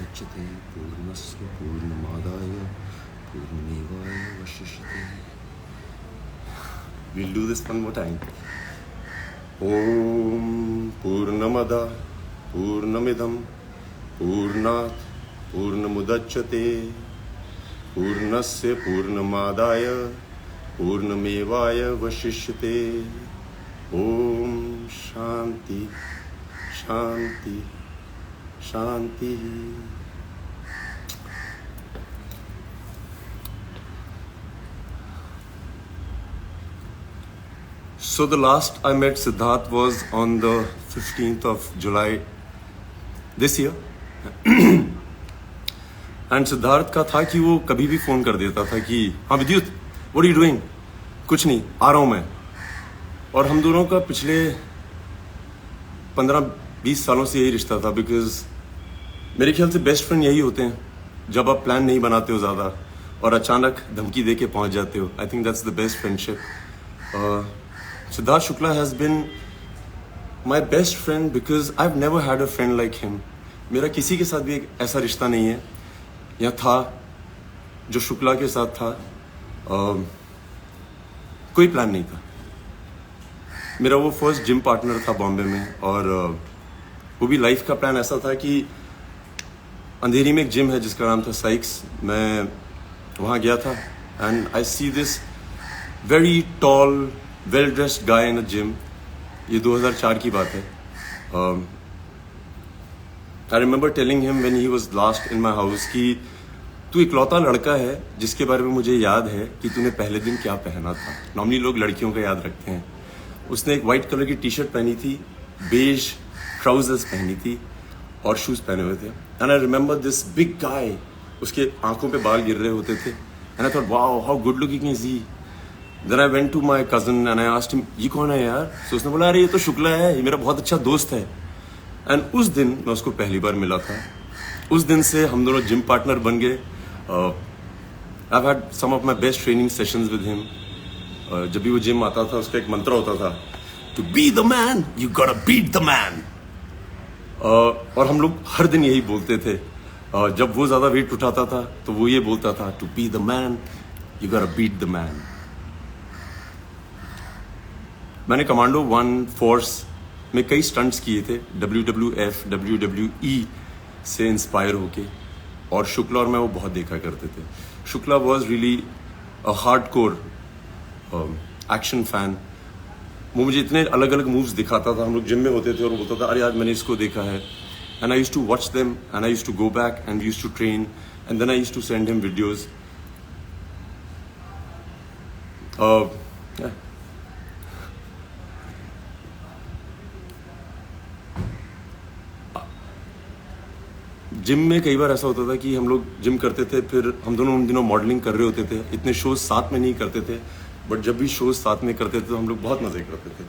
मुदच्यते पूर्णस्य पूर्णमादाय पूर्णमेवावशिष्यते. We'll do this one more time. Om Purnamada Purnamidam Purnat Purnamudachyate Purnasya Purnamadaya Purnamevaya Vashishyate. Om Shanti Shanti Shanti. So the last I met Siddharth was on the 15th of July this year. And Siddharth का था कि वो कभी भी phone कर देता था कि हाँ विद्युत, what are you doing? कुछ नहीं, आ रहा हूँ मैं. और हम दोनों का पिछले 15-20 सालों से यही रिश्ता था, बिकॉज मेरे ख्याल से बेस्ट फ्रेंड यही होते हैं जब आप प्लान नहीं बनाते हो ज़्यादा और अचानक धमकी दे के पहुँच जाते हो. I think that's the best friendship. Siddharth Shukla has been my best friend because I've never had a friend like him. मेरा किसी के साथ भी एक ऐसा रिश्ता नहीं है या था जो शुक्ला के साथ था. कोई प्लान नहीं था. मेरा वो फर्स्ट जिम पार्टनर था बॉम्बे में, और वो भी लाइफ का प्लान ऐसा था कि अंधेरी में एक जिम है जिसका नाम था साइक्स. मैं वहाँ गया था and I see this very tall well dressed guy in a gym. ये 2004 की बात है. I remember telling him when he was last in my house कि तू इकलौता लड़का है जिसके बारे में मुझे याद है कि तूने पहले दिन क्या पहना था. नॉर्मली लोग लड़कियों का याद रखते हैं. उसने एक वाइट कलर की टी शर्ट पहनी थी, बेज ट्राउजर्स पहनी थी और शूज पहने हुए थे. And I remember this big guy. उसके आंखों पे बाल गिर रहे होते थे. And I thought wow how good looking is he. Then I went to my cousin and I asked him, ये कौन है यार? So उसने बोला अरे ये तो शुक्ला है, ये मेरा बहुत अच्छा दोस्त है. And उस दिन मैं उसको पहली बार मिला था. उस दिन से हम दोनों जिम पार्टनर बन गए. I've had some of my best training sessions with him. जब भी वो जिम आता था उसका एक मंत्र होता था, To be the man, you gotta beat the man. और हम लोग हर दिन यही बोलते थे. जब वो ज़्यादा वेट उठाता था तो वो ये बोलता था, To be the man, you gotta beat the man. मैंने कमांडो 1 फोर्स में कई स्टंट्स किए थे, WWF, WWE से इंस्पायर होके, और शुक्ला और मैं वो बहुत देखा करते थे. Shukla was really a hardcore action fan. वो मुझे इतने अलग अलग मूव्स दिखाता था. हम लोग जिम में होते थे और वो बोलता था अरे आज मैंने इसको देखा है. And I used to watch them and I used to go back and used to train and then I used to send him videos. Gym में कई बार ऐसा होता था कि हम लोग जिम करते थे, फिर हम दोनों उन दिनों मॉडलिंग कर रहे होते थे. इतने शोज साथ में नहीं करते थे, बट जब भी शोज साथ में करते थे तो हम लोग बहुत मजे करते थे.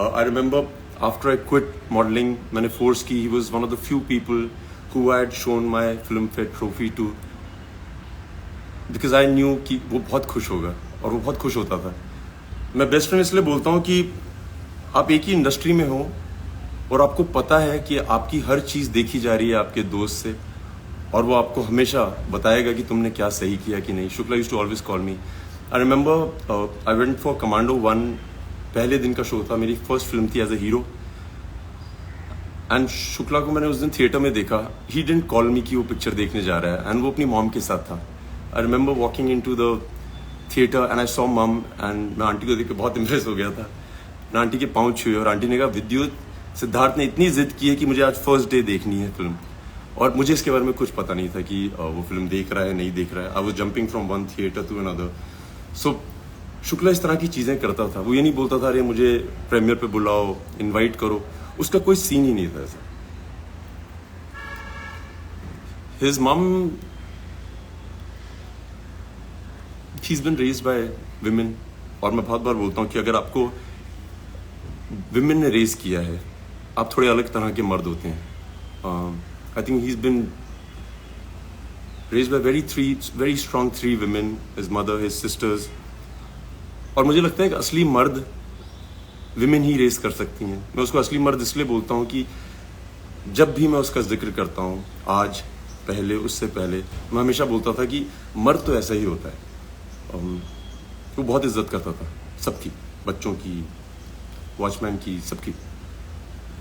I remember after I quit modelling, मैंने फोर्स की. He was one of the few people who had shown my Filmfare trophy too, because I knew कि वो बहुत खुश होगा, और वो बहुत खुश होता था. मैं बेस्ट फ्रेंड इसलिए बोलता हूँ कि आप एक ही इंडस्ट्री में हो और आपको पता है कि आपकी हर चीज़ देखी जा रही है आपके दोस्त से, और वो आपको हमेशा बताएगा कि तुमने क्या सही किया कि नहीं. Shukla used to always call me. I remember I went for Commando 1. पहले दिन का शो था, मेरी फर्स्ट फिल्म थी as a hero. And Shukla को मैंने उस दिन थिएटर में देखा. ही डिडंट कॉल मी कि वो पिक्चर देखने जा रहा है, एंड वो अपनी मॉम के साथ था. I remember walking into the theatre and I saw mum, and मैं आंटी को देख के बहुत इम्प्रेस हो गया था. मैं आंटी के पाँव छुए और आंटी ने कहा विद्युत, सिद्धार्थ ने इतनी जिद की है कि मुझे आज फर्स्ट डे देखनी है फिल्म. और मुझे इसके बारे में कुछ पता नहीं था कि वो फिल्म देख रहा है नहीं देख रहा है. I was jumping from one theatre to another. So Shukla इस तरह की चीज़ें करता था. वो ये नहीं बोलता था अरे मुझे प्रीमियर पे बुलाओ, इनवाइट करो. उसका कोई सीन ही नहीं था ऐसा. His mum, she is been raised by women. और मैं बहुत बार बोलता हूँ कि अगर आपको विमेन ने रेज किया है, आप थोड़े अलग तरह के मर्द होते हैं. I think he is been raised bye very strong 3 women, his mother, his sisters. और मुझे लगता है कि असली मर्द विमेन ही रेस कर सकती हैं. मैं उसको असली मर्द इसलिए बोलता हूँ कि जब भी मैं उसका जिक्र करता हूँ आज, पहले, उससे पहले मैं हमेशा बोलता था कि मर्द तो ऐसा ही होता है। वो बहुत इज्जत करता था सबकी, बच्चों की, वॉचमैन की, सबकी।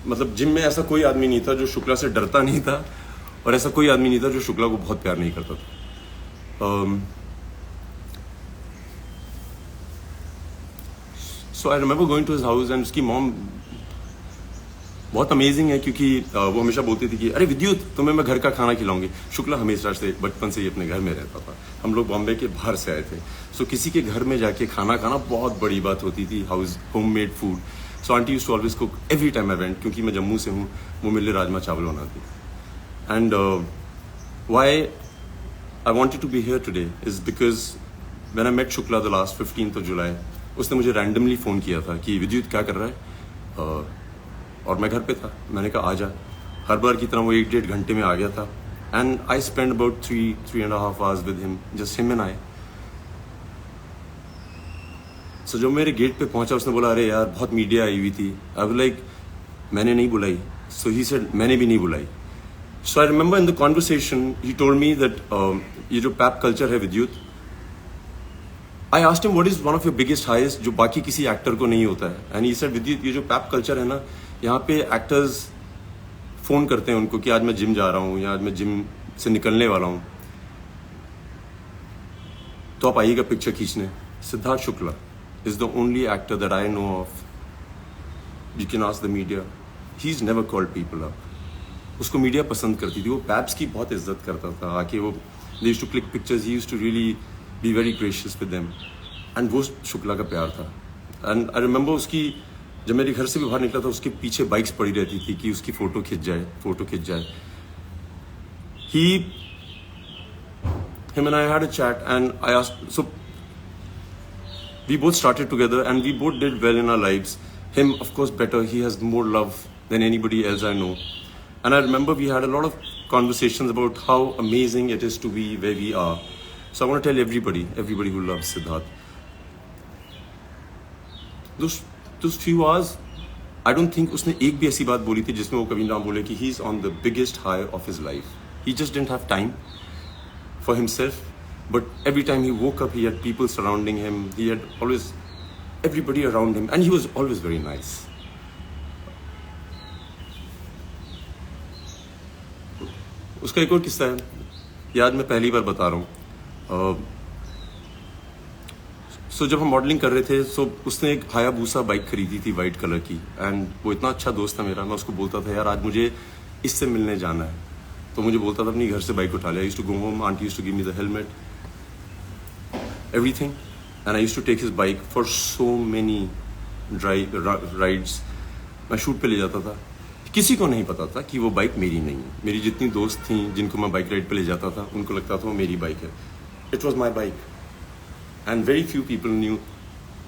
मतलब जिम में ऐसा कोई आदमी नहीं था जो शुक्ला से डरता नहीं था, और ऐसा कोई आदमी नहीं था जो शुक्ला को बहुत प्यार नहीं करता था। So I remember going to his house and उसकी मॉम बहुत अमेजिंग है, क्योंकि वो हमेशा बोलती थी कि अरे विद्युत, तुम्हें मैं घर का खाना खिलाऊंगी। शुक्ला हमेशा से बचपन से ही अपने घर में रहता था। हम लोग बॉम्बे के बाहर से आए थे, सो किसी के घर में जाके खाना खाना बहुत बड़ी बात होती थी, homemade food. So aunty used to always cook every time I went, क्योंकि मैं जम्मू से हूँ, वो मेरे लिए राजमा चावल बनाती। And why I wanted to be here today is because when I met Shukla the last 15th of July, उसने मुझे रैंडमली फ़ोन किया था कि विद्युत क्या कर रहा है, और मैं घर पे था। मैंने कहा आ जा। हर बार की तरह वो 1-1.5 घंटे में आ गया था। And I spend about 3.5 hours with him, just him and I. So जब मेरे गेट पे पहुंचा, उसने बोला अरे यार बहुत मीडिया आई हुई थी। आई वाज लाइक मैंने नहीं बुलाई। सो ही सेड मैंने भी नहीं बुलाई। So I remember in the conversation he told me that ये जो पैप कल्चर है Vidyut, I asked him what is one of your biggest heist जो बाकी किसी एक्टर को नहीं होता है। एंड ही सेड विद्युत, ये जो पैप कल्चर है ना, यहाँ पे एक्टर्स फोन करते हैं उनको कि आज मैं जिम जा रहा हूँ या आज मैं जिम से निकलने वाला हूँ, तो आप आइएगा पिक्चर खींचने। Siddharth Shukla is the only actor that I know of, you can ask the media, he is never called people up. उसको मीडिया पसंद करती थी, वो पैप्स की बहुत इज्जत करता था। आके वो they used to click pictures, he used to really be very gracious with them. And वो शुक्ला का प्यार था। एंड आई रिमेंबर उसकी, जब मेरे घर से भी बाहर निकला था, उसके पीछे बाइक्स पड़ी रहती थी कि उसकी फोटो खिंच जाए। Him and I had a chat and I asked, so we both started together and we both did well in our lives. Him, of course, better. He has more love than anybody else I know. And I remember we had a lot of conversations about how amazing it is to be where we are. So I want to tell everybody who loves Siddharth, those few hours, I don't think उसने एक भी ऐसी बात बोली थी जिसमें वो कभी ना बोले कि he is on the biggest high of his life. He just didn't have time for himself, but every time he woke up, he had people surrounding him. He had always everybody around him, and he was always very nice. उसका एक और किस्सा है, याद मैं पहली बार बता रहा हूँ। सो जब हम मॉडलिंग कर रहे थे, सो उसने एक हायाबूसा बाइक खरीदी थी वाइट कलर की। एंड वो इतना अच्छा दोस्त था मेरा, मैं उसको बोलता था यार आज मुझे इससे मिलने जाना है, तो मुझे बोलता था अपनी घर से बाइक उठा ले। I used to go home, aunty used to give me the helmet, everything, and I used to take his bike for so many rides. मैं शूट पे ले जाता था, किसी को नहीं पता था कि वो बाइक मेरी नहीं है। मेरी जितनी दोस्त थी जिनको मैं बाइक राइड पे ले जाता था, उनको लगता था वो मेरी बाइक है। It was my bike. And very few people knew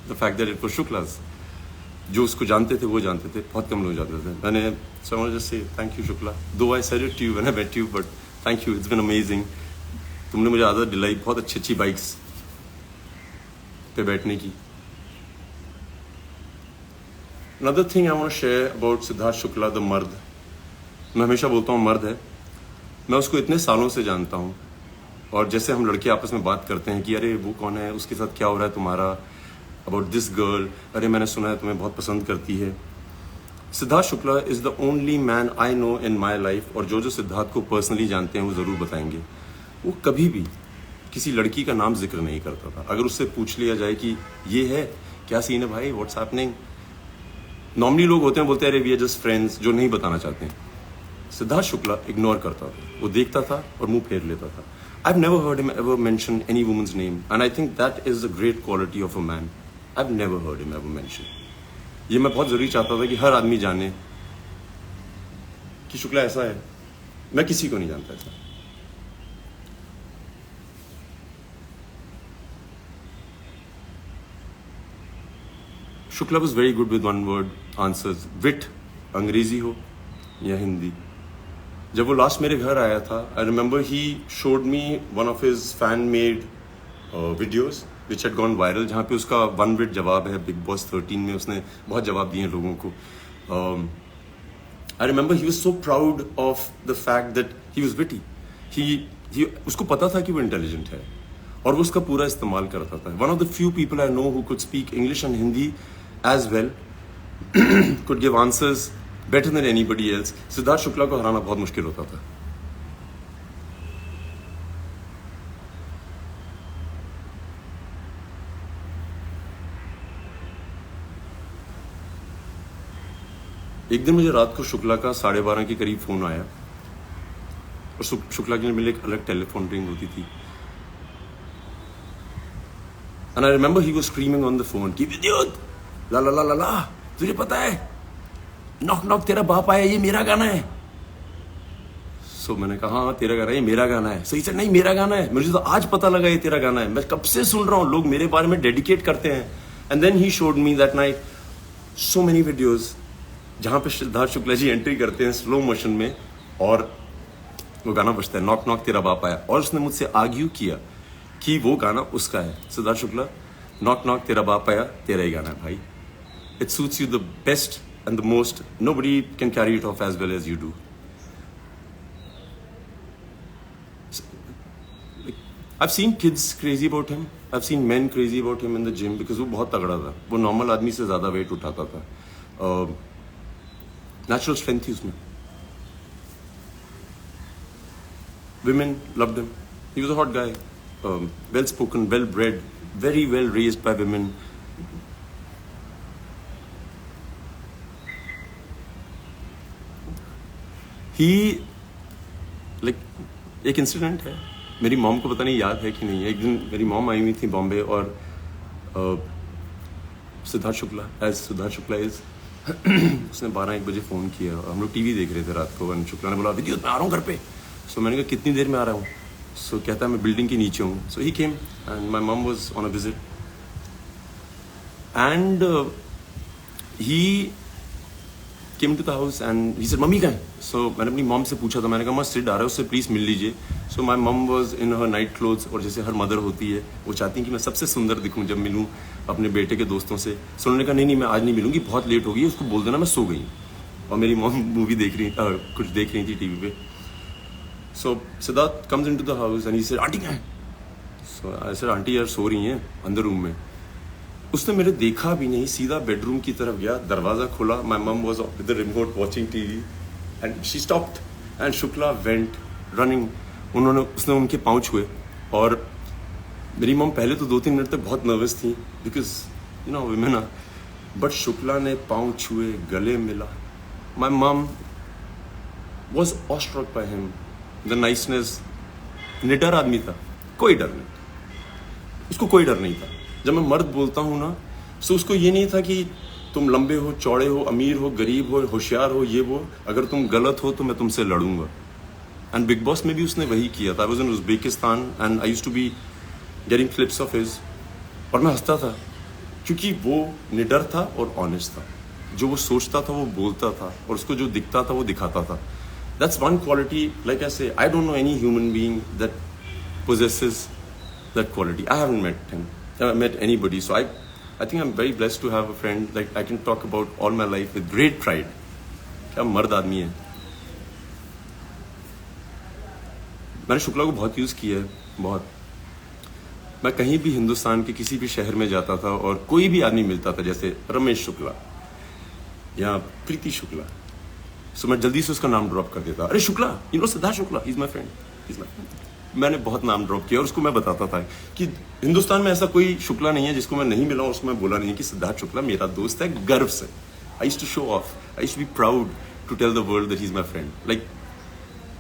the fact that it was Shukla's. जो उसको जानते थे वो जानते थे, बहुत कम लोग जानते थे। मैंने so I want to just say thank you Shukla. Though I said it to you when I met you, but thank you. It's been amazing. तुमने मुझे आदत दिलाई बहुत अच्छी बाइक्स पे बैठने की। Another thing I want to share about Siddharth Shukla, the मर्द। मैं हमेशा बोलता हूँ मर्द है। मैं उसको इतने सालों से जानता हूँ, और जैसे हम लड़के आपस में बात करते हैं कि अरे वो कौन है, उसके साथ क्या हो रहा है तुम्हारा, अबाउट दिस गर्ल, अरे मैंने सुना है तुम्हें बहुत पसंद करती है। Siddharth Shukla is the only man I know in my life, और जो सिद्धार्थ को पर्सनली जानते हैं वो ज़रूर बताएंगे, वो कभी भी किसी लड़की का नाम जिक्र नहीं करता था। अगर उससे पूछ लिया जाए कि ये है क्या सीन है भाई, व्हाट्स हैपनिंग, नॉर्मली लोग होते हैं बोलते हैं अरे वी आर जस्ट फ्रेंड्स, जो नहीं बताना चाहते हैं। सिद्धार्थ शुक्ला इग्नोर करता था, वो देखता था और मुंह फेर लेता था। I've never heard him ever mention any woman's name, and I think that is a great quality of a man. I've never heard him ever mention. ये मैं बहुत जरूरी चाहता था कि हर आदमी जाने कि शुक्ला ऐसा है। मैं किसी को नहीं जानता ऐसा। Shukla was very good with one word answers. Wit, अंग्रेजी हो या हिंदी। जब वो लास्ट मेरे घर आया था, I remember he showed me one of his fan made videos which had gone viral, जहाँ पे उसका 1 मिनट जवाब है बिग बॉस 13 में। उसने बहुत जवाब दिए लोगों को। I remember he was so proud of the fact that he was witty. उसको पता था कि वो इंटेलिजेंट है और वो उसका पूरा इस्तेमाल करता था. One of the few people I know who could speak English and Hindi as well, could give answers better than anybody else. Siddharth Shukla को हराना बहुत मुश्किल होता था. एक दिन मुझे रात को शुक्ला का 12:30 के करीब फोन आया और शुक्ला के लिए मेरे एक अलग टेलीफोन रिंग होती थी. And I remember he was screaming on the phone कि विद्युत ला ला ला ला ला, तुझे पता है नॉक नॉक तेरा बाप आया, ये मेरा गाना है. सो मैंने कहा हाँ तेरा गाना है, ये मेरा गाना है. सही से नहीं मेरा गाना है, मुझे तो आज पता लगा ये तेरा गाना है, मैं कब से सुन रहा हूँ, लोग मेरे बारे में डेडिकेट करते हैं. And then he showed me that night so many videos जहां पे सिद्धार्थ शुक्ला जी एंट्री करते हैं स्लो मोशन में और वो गाना बजता है नॉक नॉक तेरा बाप आया. और उसने मुझसे आर्ग्यू किया कि वो गाना उसका है. सिद्धार्थ शुक्ला, नॉक नॉक तेरा बाप आया तेरा ही गाना है भाई. It suits you the best and the most. Nobody can carry it off as well as you do. I've seen kids crazy about him. I've seen men crazy about him in the gym because वो बहुत तगड़ा था. वो normal आदमी से ज्यादा wait उठाता था. नेचुरल स्ट्रेंथ थी उसमें. Women loved him. He was a hot guy. Well spoken, well bred, very well raised by women. He like एक इंसिडेंट है, मेरी मॉम को पता नहीं याद है कि नहीं है. एक दिन मेरी मॉम आई हुई थी बॉम्बे और सिद्धार्थ शुक्ला इज उसने 12-1 बजे फ़ोन किया और हम लोग टीवी देख रहे थे रात को. और शुक्ला ने बोला विद्युत मैं आ रहा हूँ घर पे. सो मैंने कहा कितनी देर में आ रहा हूँ. सो कहता है मैं बिल्डिंग के नीचे हूँ. So he came and my mom was on a visit and he came to the house and he said mummy कहाँ है. सो मैंने अपनी मॉम से पूछा था, मैंने कहा मैं सिड आ रहा है उससे प्लीज़ मिल लीजिए. So my mom was in her night clothes. और जैसे हर मदर होती है वो चाहती है कि मैं सबसे सुंदर दिखूं जब मिलूं अपने बेटे के दोस्तों से. सो उन्होंने कहा नहीं मैं आज नहीं मिलूंगी, बहुत लेट हो गई, उसको बोल देना मैं सो गई. और मेरी मॉम मूवी देख रही कुछ देख रही थी टीवी पे. So Siddharth comes into the house and he said aunty कहाँ है. सो आई सेड आंटी यार सो रही हैं अंदर रूम में. उसने मेरे देखा भी नहीं, सीधा बेडरूम की तरफ गया, दरवाजा खोला. माई mum was with the remote watching TV and she stopped and Shukla went running. उसने उनके पाँव छुए और मेरी मम पहले तो 2-3 मिनट तक बहुत नर्वस थी because you know women are. But Shukla ने पाँव छुए, गले मिला. My mum was awestruck by him, the niceness. निडर आदमी था, कोई डर नहीं, उसको कोई डर नहीं था. जब मैं मर्द बोलता हूँ ना, सो उसको ये नहीं था कि तुम लंबे हो, चौड़े हो, अमीर हो, गरीब हो, होशियार हो, ये वो, अगर तुम गलत हो तो मैं तुमसे लड़ूंगा. एंड बिग बॉस में भी उसने वही किया था. I was in Uzbekistan and I used to be getting clips of his और मैं हंसता था क्योंकि वो निडर था और ऑनेस्ट था. जो वो सोचता था वो बोलता था और उसको जो दिखता था वो दिखाता था. That's one quality. Like I say I don't know any human being that possesses that quality. I haven't met him. I haven't met anybody. So I think I'm very blessed to have a friend like I can talk about all my life with great pride. क्या मर्द आदमी है. मैंने शुक्ला को बहुत use किया है, बहुत. मैं कहीं भी हिंदुस्तान के किसी भी शहर में जाता था और कोई भी आदमी मिलता था, जैसे रमेश शुक्ला या प्रीति शुक्ला, सो मैं जल्दी से उसका नाम ड्रॉप कर देता. अरे Shukla, you know Siddharth Shukla, he is my friend. मैंने बहुत नाम ड्रॉप किया और उसको मैं बताता था कि हिंदुस्तान में ऐसा कोई शुक्ला नहीं है जिसको मैं नहीं मिला और उसको मैं बोला नहीं कि सिद्धार्थ शुक्ला मेरा दोस्त है, गर्व से. I used to show off, I used to be proud to tell the world that he is my friend. Like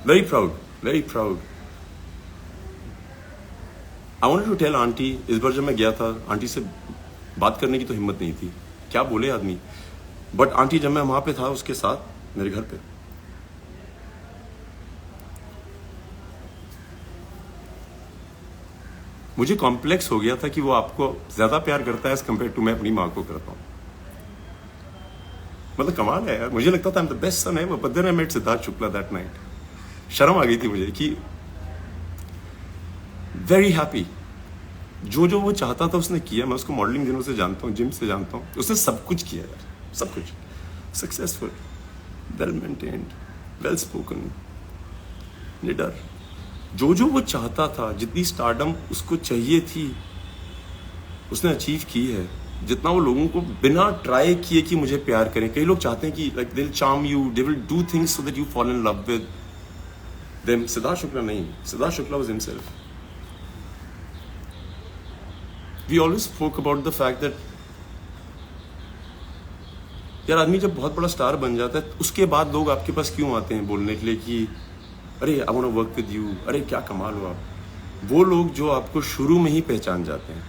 very proud, very proud. I wanted to tell aunty. इस बार जब मैं गया था, आंटी से बात करने की तो हिम्मत नहीं थी, क्या बोले आदमी. बट आंटी जब मैं वहां पे था उसके साथ मेरे घर पे, मुझे कॉम्प्लेक्स हो गया था कि वो आपको ज्यादा प्यार करता है एज कम्पेयर टू मैं अपनी माँ को करता हूँ. मतलब कमाल है यार. मुझे लगता था I am the best son है, but then I met Siddharth Shukla that night. शर्म आ गई थी मुझे कि वेरी हैप्पी. जो जो वो चाहता था उसने किया. मैं उसको मॉडलिंग दिनों से जानता हूँ, जिम से जानता हूँ. उसने सब कुछ किया यार, सब कुछ. Successful, well maintained, well spoken, निडर, जो वो चाहता था, जितनी स्टारडम उसको चाहिए थी, उसने अचीव की है। जितना वो लोगों को बिना ट्राई किए कि मुझे प्यार करें, कई लोग चाहते हैं कि like they will charm you, they will do things so that you fall in love with them. Siddharth Shukla नहीं, Siddharth Shukla was himself. We always spoke about the fact that यार आदमी जब बहुत बड़ा स्टार बन जाता है उसके बाद लोग आपके पास क्यों आते हैं बोलने के लिए कि अरे I want to work with you, अरे क्या कमाल हो आप। वो लोग जो आपको शुरू में ही पहचान जाते हैं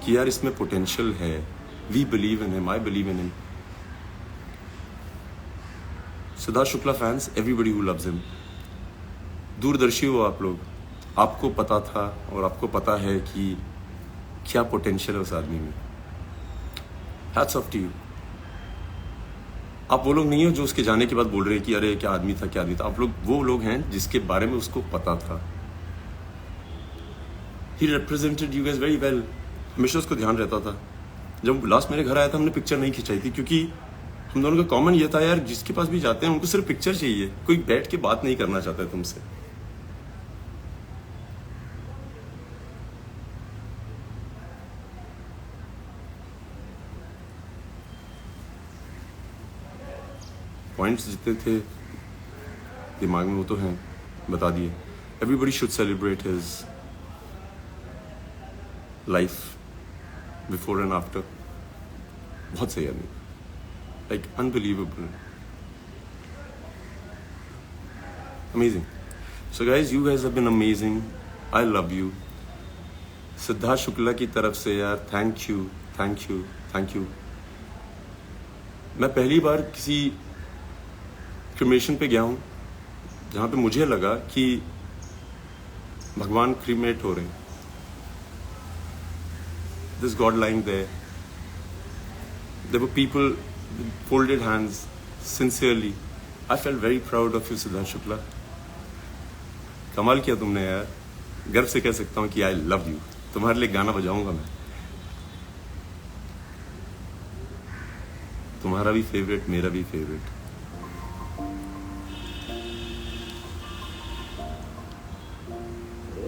कि यार इसमें पोटेंशियल है, we believe in him, I believe in him. Siddharth Shukla fans, everybody who loves him, दूरदर्शी हो आप लोग, आपको पता था और आपको पता है कि क्या पोटेंशियल है उस आदमी में। Hats off to you. आप वो लोग नहीं हो जो उसके जाने के बाद बोल रहे हैं कि अरे क्या आदमी था, क्या आदमी था। आप लोग वो लोग हैं जिसके बारे में उसको पता था। He represented you guys very well। हमेशा उसको ध्यान रहता था। जब लास्ट मेरे घर आया था हमने पिक्चर नहीं खिंचाई थी क्योंकि हम दोनों का कॉमन ये था यार जिसके पास भी जाते हैं उनको सिर्फ पिक्चर चाहिए, कोई बैठ के बात नहीं करना चाहता है तुमसे। पॉइंट्स जितने थे दिमाग में वो तो हैं, बता दिए। Everybody should celebrate his life before and after. बहुत सही आदमी, like unbelievable, amazing. So guys, you guys have been amazing, I love you. Siddharth Shukla की तरफ से यार thank you, thank you, thank you. मैं पहली बार किसी क्रिमेशन पे गया हूँ जहाँ पे मुझे लगा कि भगवान क्रीमेट हो रहे हैं। This god lying there, there were people folded hands sincerely. I felt very proud of you Siddharth Shukla. कमाल किया तुमने यार, गर्व से कह सकता हूँ कि आई लव यू। तुम्हारे लिए गाना बजाऊंगा मैं, तुम्हारा भी फेवरेट, मेरा भी favourite.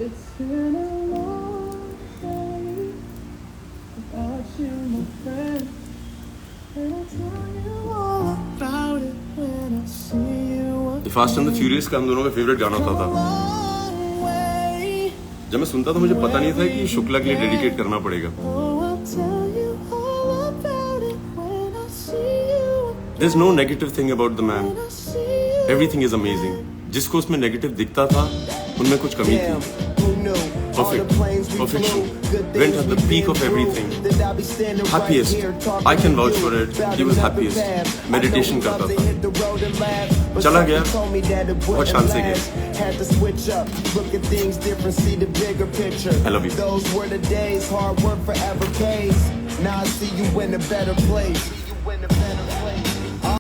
It's been a long day without you, my friend. And I'll tell you all about it when I see you. Fast and the furious का हम दोनों का फेवरेट गाना होता था। जब मैं सुनता था मुझे पता नहीं था कि शुक्ला के लिए डेडिकेट करना पड़ेगा। There's no negative thing about the man. Everything is amazing. जिसको उसमें नेगेटिव दिखता था उनमें कुछ कमी थी। Perfect, perfection. Went at the peak of everything. Happiest. I can vouch for it. He was happiest. Meditation करता था। चला गया, बहुत शान से गया। I love you. Those were the days, hard work forever pays. Now I see you in a better place.